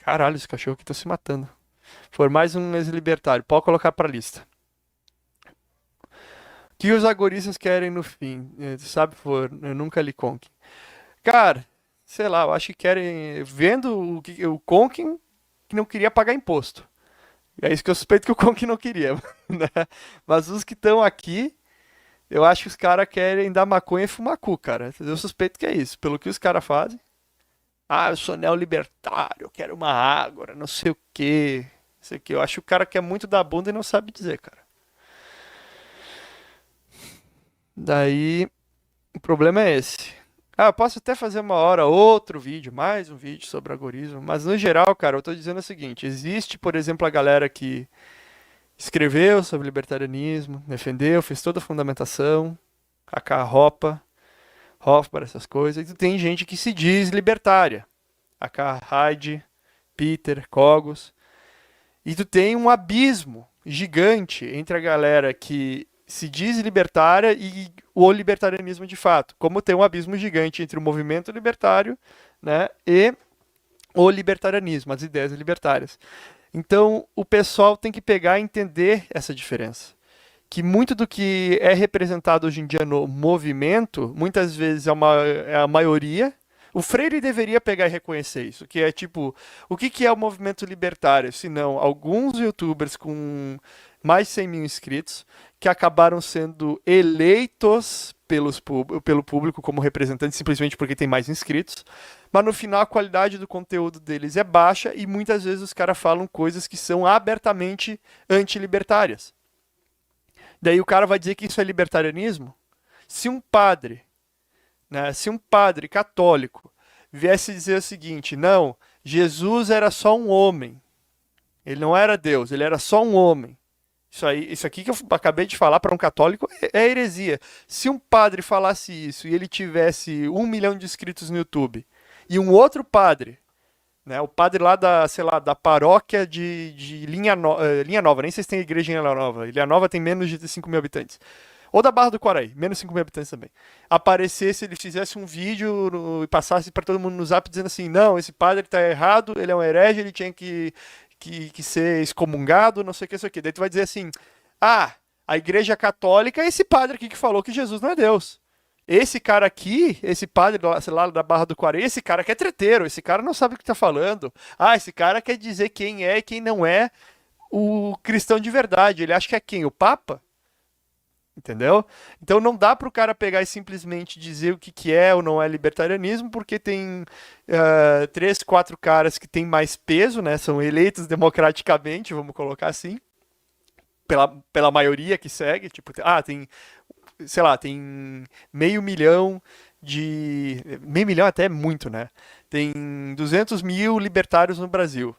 Caralho, esse cachorro aqui tá se matando. For mais um ex-libertário, pode colocar pra lista. O que os agoristas querem no fim? Sabe, for, eu nunca li Conk. Cara, sei lá, eu acho que querem. Vendo o Conk que não queria pagar imposto. É isso que eu suspeito que o Conk não queria. Né? Mas os que estão aqui, eu acho que os caras querem dar maconha e fumar cu, cara. Eu suspeito que é isso. Pelo que os caras fazem. Ah, eu sou neolibertário, eu quero uma ágora, não sei o quê. Não sei o quê. Eu acho que o cara quer muito da bunda e não sabe dizer, cara. Daí, o problema é esse. Ah, eu posso até fazer uma hora outro vídeo, mais um vídeo sobre algoritmo, mas no geral, cara, eu tô dizendo o seguinte: existe, por exemplo, a galera que escreveu sobre libertarianismo, defendeu, fez toda a fundamentação, a Hoppe, Hofbauer, essas coisas, e tem gente que se diz libertária, a Heidi, Peter, Kogos, e tu tem um abismo gigante entre a galera que se diz libertária e o libertarianismo de fato. Como tem um abismo gigante entre o movimento libertário, né, e o libertarianismo, as ideias libertárias. Então, o pessoal tem que pegar e entender essa diferença. Que muito do que é representado hoje em dia no movimento, muitas vezes é a maioria. O Freire deveria pegar e reconhecer isso, que é tipo, o que, que é o movimento libertário? Se não, alguns youtubers com mais de 100 mil inscritos que acabaram sendo eleitos pelo público como representantes simplesmente porque tem mais inscritos, mas no final a qualidade do conteúdo deles é baixa e muitas vezes os caras falam coisas que são abertamente antilibertárias. Daí o cara vai dizer que isso é libertarianismo? Se um padre, né, se um padre católico viesse dizer o seguinte, não, Jesus era só um homem, ele não era Deus, ele era só um homem. Isso aqui que eu acabei de falar para um católico é heresia. Se um padre falasse isso e ele tivesse 1 milhão de inscritos no YouTube e um outro padre, né, o padre lá da, sei lá, da paróquia de Linha Nova, nem sei se tem igreja em Linha Nova. Linha Nova tem menos de 5 mil habitantes. Ou da Barra do Quaraí, menos 5 mil habitantes também. Aparecesse, ele fizesse um vídeo e passasse para todo mundo no zap dizendo assim: não, esse padre está errado, ele é um herege, ele tinha que ser excomungado, não sei o que, isso aqui. Daí tu vai dizer assim: ah, a igreja católica é esse padre aqui que falou que Jesus não é Deus. Esse cara aqui, esse padre, sei lá, da Barra do Quaraí, esse cara que é treteiro, esse cara não sabe o que tá falando. Ah, esse cara quer dizer quem é e quem não é o cristão de verdade. Ele acha que é quem? O Papa? Entendeu? Então não dá para o cara pegar e simplesmente dizer o que, que é ou não é libertarianismo, porque tem três, quatro caras que têm mais peso, né? São eleitos democraticamente, vamos colocar assim, pela maioria que segue. Tipo, tem, sei lá, tem meio milhão de. Meio milhão até é muito, né? Tem 200 mil libertários no Brasil.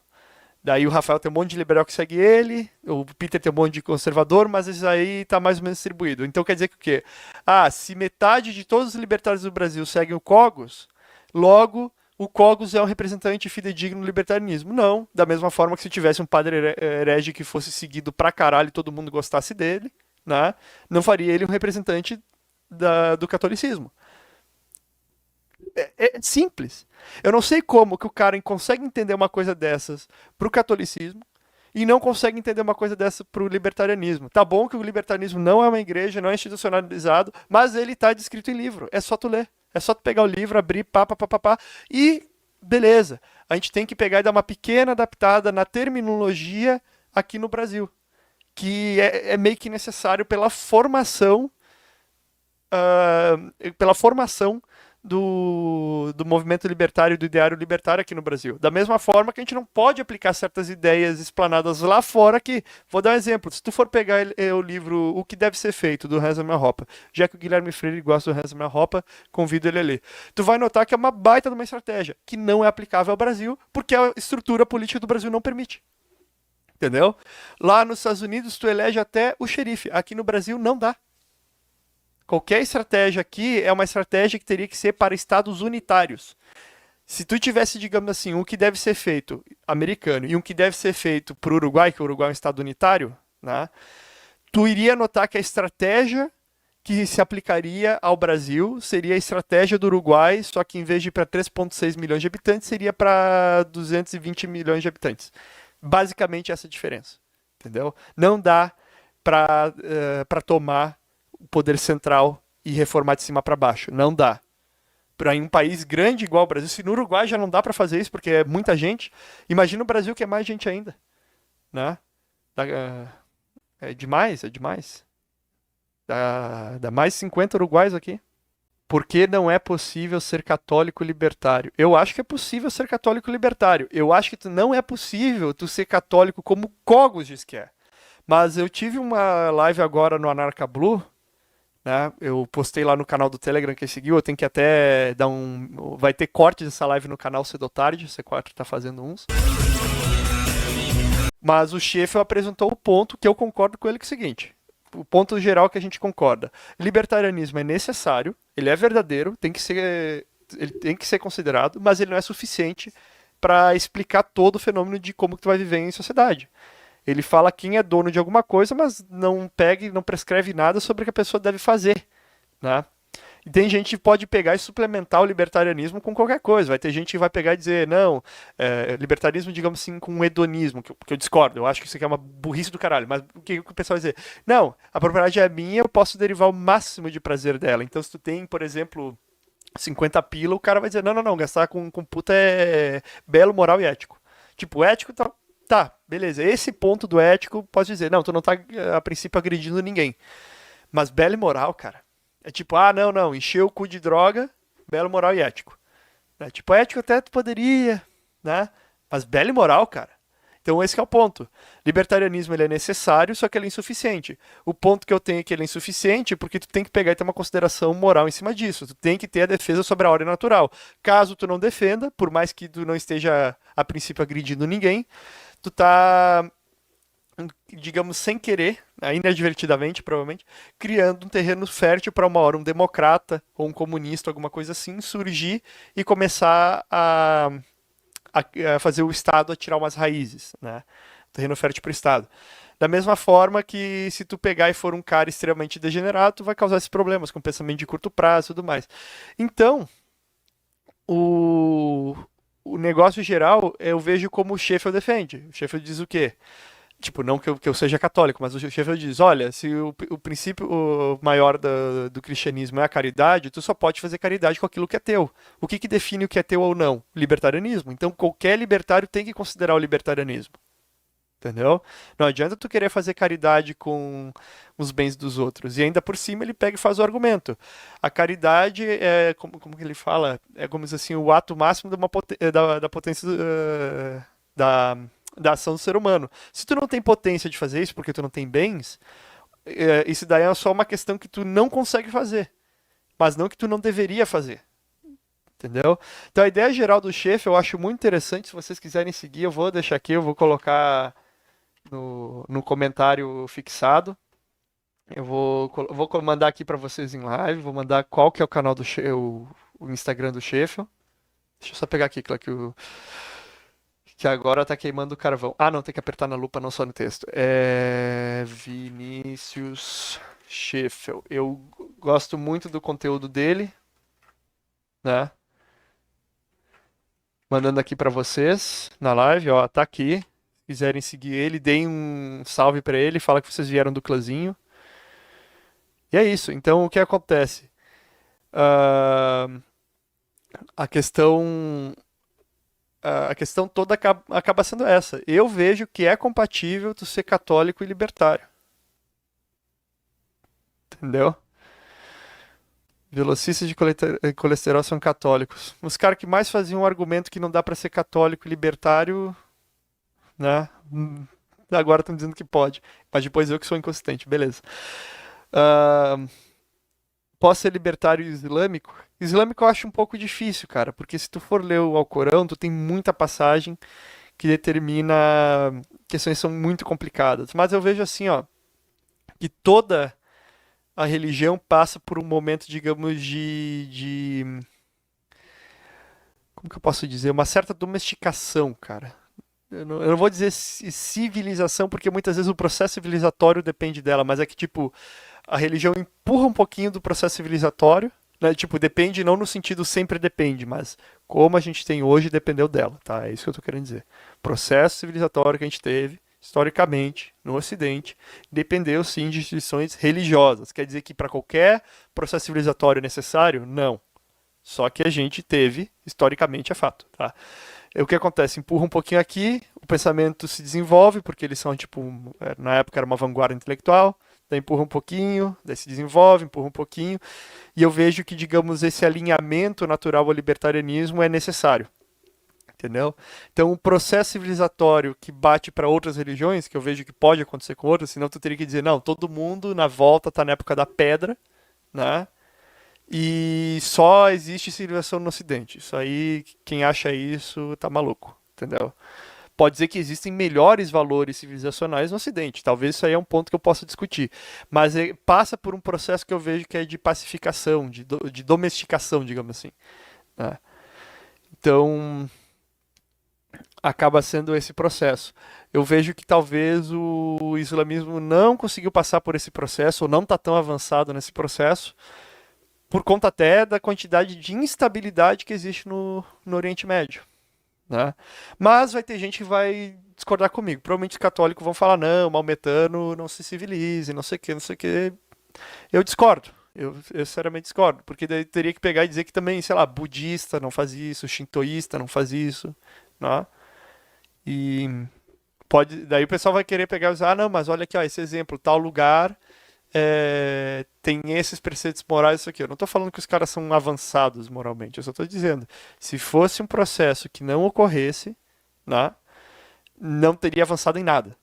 Daí o Rafael tem um monte de liberal que segue ele, o Peter tem um monte de conservador, mas isso aí tá mais ou menos distribuído. Então quer dizer que o quê? Ah, se metade de todos os libertários do Brasil seguem o Cogos, logo o Cogos é um representante fidedigno do libertarianismo. Não, da mesma forma que se tivesse um padre herege que fosse seguido pra caralho e todo mundo gostasse dele, né? Não faria ele um representante do catolicismo. É simples. Eu não sei como que o cara consegue entender uma coisa dessas pro catolicismo e não consegue entender uma coisa dessa pro libertarianismo. Tá bom que o libertarianismo não é uma igreja, não é institucionalizado, mas ele tá descrito em livro. É só tu ler. É só tu pegar o livro, abrir, pá, e beleza. A gente tem que pegar e dar uma pequena adaptada na terminologia aqui no Brasil, que é meio que necessário pela formação do movimento libertário e do ideário libertário aqui no Brasil. Da mesma forma que a gente não pode aplicar certas ideias explanadas lá fora que, vou dar um exemplo, se tu for pegar o livro O que Deve Ser Feito, do Hans Hoppe, já que o Guilherme Freire gosta do Hans Hoppe, convido ele a ler. Tu vai notar que é uma baita de uma estratégia, que não é aplicável ao Brasil, porque a estrutura política do Brasil não permite. Entendeu? Lá nos Estados Unidos, tu elege até o xerife. Aqui no Brasil, não dá. Qualquer estratégia aqui é uma estratégia que teria que ser para estados unitários. Se tu tivesse, digamos assim, um que deve ser feito americano e um que deve ser feito para o Uruguai, que o Uruguai é um estado unitário, né? Tu iria notar que a estratégia que se aplicaria ao Brasil seria a estratégia do Uruguai, só que em vez de ir para 3,6 milhões de habitantes, seria para 220 milhões de habitantes. Basicamente essa diferença, entendeu? Não dá para tomar o poder central e reformar de cima para baixo. Não dá. Para um país grande igual o Brasil, se no Uruguai já não dá para fazer isso porque é muita gente, imagina o Brasil que é mais gente ainda, né? É demais, é demais. Dá mais 50 uruguais aqui. Porque não é possível ser católico libertário? Eu acho que é possível ser católico libertário. Eu acho que não é possível tu ser católico como Cogos diz que é. Mas eu tive uma live agora no Anarca Blue, né? Eu postei lá no canal do Telegram que seguiu, eu tenho que até dar um... Vai ter corte dessa live no canal cedo ou tarde, o C4 tá fazendo uns. Mas o Schaeffer apresentou o ponto que eu concordo com ele, que é o seguinte. O ponto geral que a gente concorda. Libertarianismo é necessário, ele é verdadeiro, ele tem que ser considerado, mas ele não é suficiente para explicar todo o fenômeno de como que tu vai viver em sociedade. Ele fala quem é dono de alguma coisa, mas não pega e não prescreve nada sobre o que a pessoa deve fazer, né? E tem gente que pode pegar e suplementar o libertarianismo com qualquer coisa. Vai ter gente que vai pegar e dizer, não, libertarismo, digamos assim, com hedonismo, que eu discordo. Eu acho que isso aqui é uma burrice do caralho. Mas o que o pessoal vai dizer? Não, a propriedade é minha, eu posso derivar o máximo de prazer dela. Então, se tu tem, por exemplo, 50 pila, o cara vai dizer, não, gastar com puta é belo, moral e ético. Tipo, ético tá, beleza. Esse ponto do ético, posso dizer, não, tu não tá, a princípio, agredindo ninguém. Mas belo e moral, cara. É tipo, não, encheu o cu de droga, belo, moral e ético. Né? Tipo, ético até tu poderia, né? Mas belo e moral, cara. Então esse que é o ponto. Libertarianismo ele é necessário, só que ele é insuficiente. O ponto que eu tenho é que ele é insuficiente porque tu tem que pegar e ter uma consideração moral em cima disso. Tu tem que ter a defesa sobre a ordem natural. Caso tu não defenda, por mais que tu não esteja a princípio agredindo ninguém, tu tá, digamos, sem querer, inadvertidamente, provavelmente, criando um terreno fértil para uma hora um democrata ou um comunista, alguma coisa assim, surgir e começar a fazer o Estado atirar umas raízes, né? Terreno fértil para o Estado. Da mesma forma que se tu pegar e for um cara extremamente degenerado, tu vai causar esses problemas com pensamento de curto prazo e tudo mais. Então, o, o negócio geral eu vejo como o Sheffield defende. O Sheffield diz o quê? Tipo, não que eu seja católico, mas o Sheffield diz, olha, se o princípio maior do cristianismo é a caridade, tu só pode fazer caridade com aquilo que é teu. O que define o que é teu ou não? Libertarianismo. Então qualquer libertário tem que considerar o libertarianismo. Entendeu? Não adianta tu querer fazer caridade com os bens dos outros. E ainda por cima ele pega e faz o argumento. A caridade é, como que ele fala? É como diz assim, o ato máximo da potência da, da ação do ser humano. Se tu não tem potência de fazer isso porque tu não tem bens, isso daí é só uma questão que tu não consegue fazer. Mas não que tu não deveria fazer. Entendeu? Então a ideia geral do chefe eu acho muito interessante. Se vocês quiserem seguir, eu vou deixar aqui, eu vou colocar no comentário fixado. Eu vou mandar aqui para vocês em live. Vou mandar qual que é o canal o Instagram do Sheffield. Deixa eu só pegar aqui, que agora tá queimando o carvão. Ah, não, tem que apertar na lupa, não só no texto. É Vinícius Sheffield. Eu gosto muito do conteúdo dele, né? Mandando aqui para vocês na live, ó, tá aqui. Se quiserem seguir ele, deem um salve para ele, fala que vocês vieram do clãzinho. E é isso. Então, o que acontece? Ah, a questão a questão toda acaba sendo essa. Eu vejo que é compatível tu ser católico e libertário. Entendeu? Velocistas de colesterol são católicos. Os caras que mais faziam um argumento que não dá pra ser católico e libertário, né? Agora estão dizendo que pode. Mas depois eu que sou inconsistente. Beleza. Ah, posso ser libertário e islâmico? Islâmico eu acho um pouco difícil, cara, porque se tu for ler o Alcorão, tu tem muita passagem que determina questões que são muito complicadas. Mas eu vejo assim, ó, que toda a religião passa por um momento, digamos, como que eu posso dizer? Uma certa domesticação, cara. Eu não vou dizer civilização, porque muitas vezes o processo civilizatório depende dela, mas é que, tipo, a religião empurra um pouquinho do processo civilizatório, né? Tipo, depende não no sentido sempre depende, mas como a gente tem hoje dependeu dela, tá? É isso que eu tô querendo dizer. O processo civilizatório que a gente teve, historicamente, no Ocidente, dependeu sim de instituições religiosas. Quer dizer que para qualquer processo civilizatório necessário? Não. Só que a gente teve, historicamente é fato, tá? E o que acontece? Empurra um pouquinho aqui, o pensamento se desenvolve, porque eles são, tipo, na época era uma vanguarda intelectual, daí empurra um pouquinho, daí se desenvolve, empurra um pouquinho, e eu vejo que, digamos, esse alinhamento natural ao libertarianismo é necessário, entendeu? Então, o processo civilizatório que bate para outras religiões, que eu vejo que pode acontecer com outras, senão tu teria que dizer, não, todo mundo na volta está na época da pedra, né? E só existe civilização no Ocidente. Isso aí, quem acha isso tá maluco, entendeu? Pode dizer que existem melhores valores civilizacionais no Ocidente. Talvez isso aí é um ponto que eu possa discutir. Mas passa por um processo que eu vejo que é de pacificação, de domesticação, digamos assim, né? Então, acaba sendo esse processo. Eu vejo que talvez o islamismo não conseguiu passar por esse processo, ou não está tão avançado nesse processo, por conta até da quantidade de instabilidade que existe no Oriente Médio, né? Mas vai ter gente que vai discordar comigo. Provavelmente os católicos vão falar, não, maometano não se civilize, não sei o que, não sei o que. Eu discordo. Eu sinceramente discordo, porque daí teria que pegar e dizer que também, sei lá, budista não faz isso, shintoísta não faz isso, né? E pode, daí o pessoal vai querer pegar e dizer, ah, não, mas olha aqui, ó, esse exemplo, tal lugar tem esses preceitos morais, isso aqui. Eu não estou falando que os caras são avançados moralmente, eu só estou dizendo, se fosse um processo que não ocorresse, né, não teria avançado em nada.